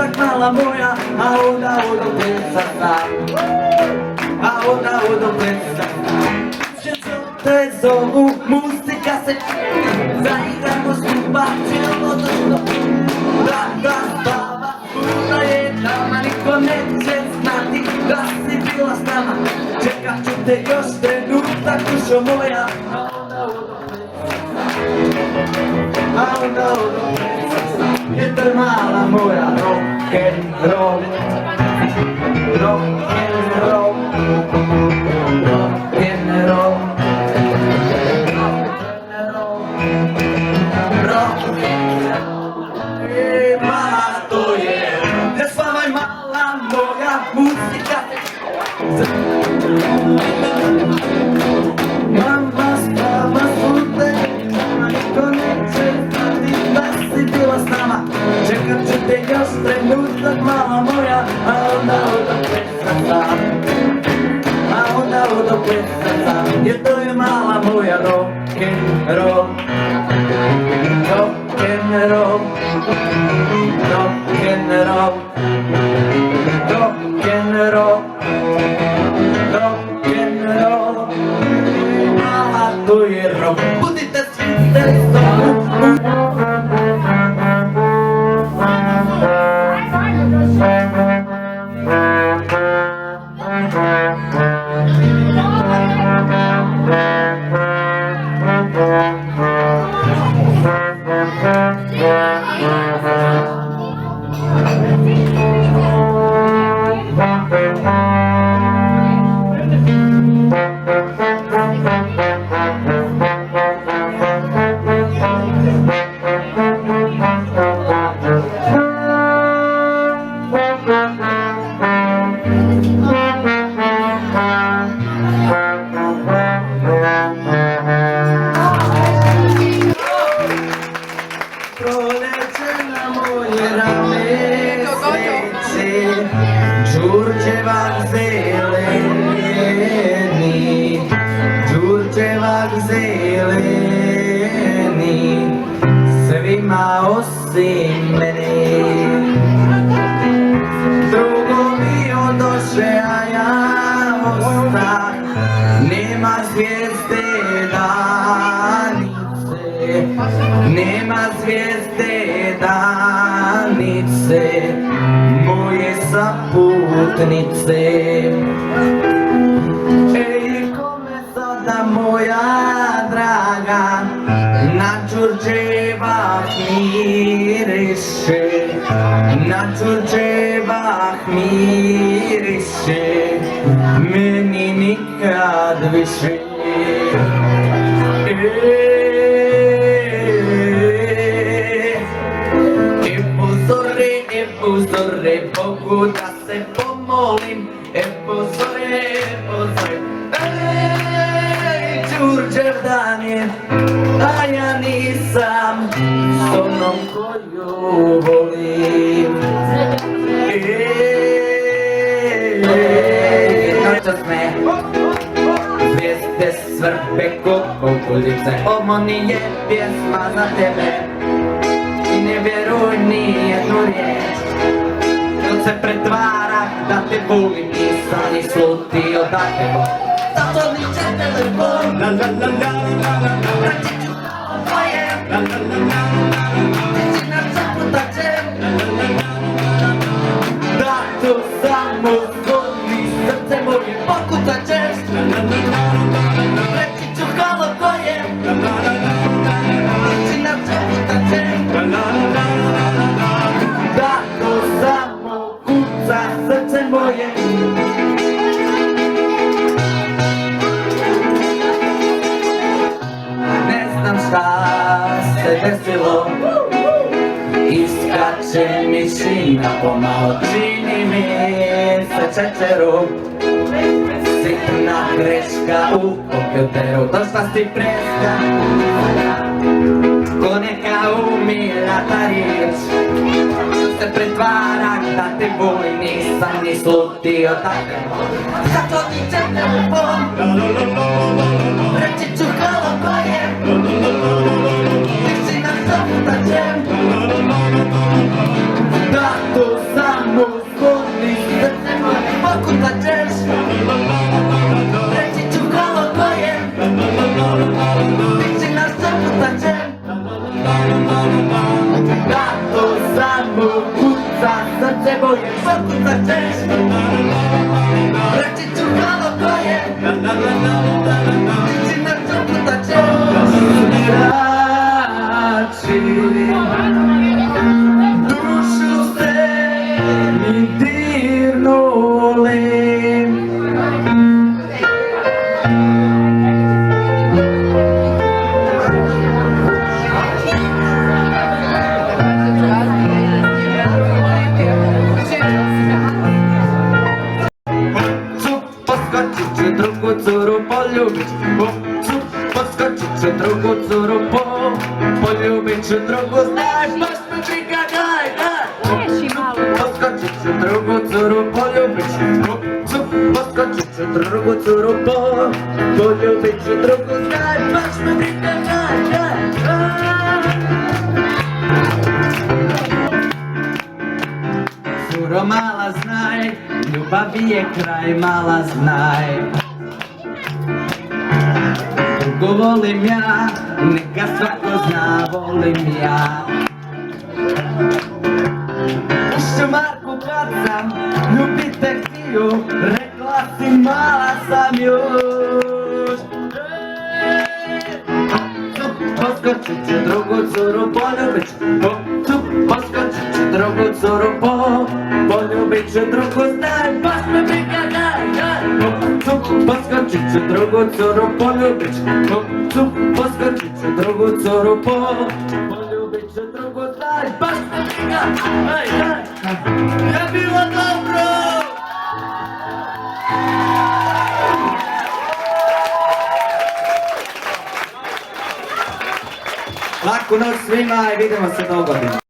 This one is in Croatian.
trenutak mala moja, a onda odopet srca. A onda odopet srca. Te zovu, muzika se čini, zaigramo skupa cijelo došlo. Da spava, puta je nama, niko neće znati da si bila s nama. Čekat ću te još trenutak, dušo moja, a onda odopet srca. A onda odopet srca. Vjetar mala moja, rock'n'roll, rock'n'roll, rock'n'roll. Mama spava sude, niko neće znati da si bila s nama. Čekat ću te još trenutak mala moja, a onda odopet srca. A onda odopet srca, jer to je mala moja rock'n'roll. Rock'n'roll, rock'n'roll, rock'n'roll, rock'n'roll. Mala to je rock, budite svi te zovu. Proleće na moje rame sveće, đurđevak zeleni, đurđevak zeleni, svima osim mene. Drugovi odoše, a ja ostah, nema zvijezde danice, nema zvijezde danice, moje saputnice. Ej, kome sada moja draga, na đurđevak miriše, na đurđevak miriše, meni nikad više. Pozore, Bogu da se pomolim, pozore, pozore. Ej, Đurđevdan je, a ja nisam s onom koju volim. Noćas me zvijezde svrbe ko kukuljice, ovo nije pjesma za tebe i ne vjeruj ni jednu riječ. Kad se pretvara da te volim, nisam ni slutio da te volim. Zato niče telefon, reći ću kao tvoje, ti si na čaputačem, da to samo zgodni, srce moje pokucačeš, reći ću kao tvoje, ti si na čaputačem, da to samo kuca srce moje. Ne znam šta se desilo, iskače mi šina pomalo, čini mi se čečeru, sitna greška u kompjuteru, došla si preska, ko neka umirata riječ, se pretvara da te volim, nisam ni slutio da te volim. Zato niče telefon, reći ću kao koje, ti si na čaputačem, Da to samo zgodni srce moje pokutačeš. Reći ću halo tvoje, ti si naš pokutačeš. Da to samo kuca srce moje pokutačeš. Reći ću halo tvoje, ti si naš pokutačeš. Dušu ste mi dirnuli. Poskočit ću drugu curu poljubit ću. Poskočit ću drugu curu poljubit ću drugu. Znaš baš me čika daj. Poskočit ću drugu curu poljubit ću. Poskočit ću drugu curu poljubit ću drugu. Znaš baš me čika daj. Curo mala znaj, ljubavi je kraj, mala znaj. Drugo volim ja, neka svako zna, volim ja. U šumarku kad sam ljubite htiju, rekla si mala sam još. Poskočit ću drugu curu, poljubit ću. Poskočit ću drugu curu, poljubit ću drugu. Znaj, baš me briga, daj. Poskočit ću drugu curu, poljubit ću. Poskočit ću drugu curu, poljubit ću drugu. Znaj, baš me briga, daj. Je bilo dobro. Laku noć svima i vidimo se dogodine.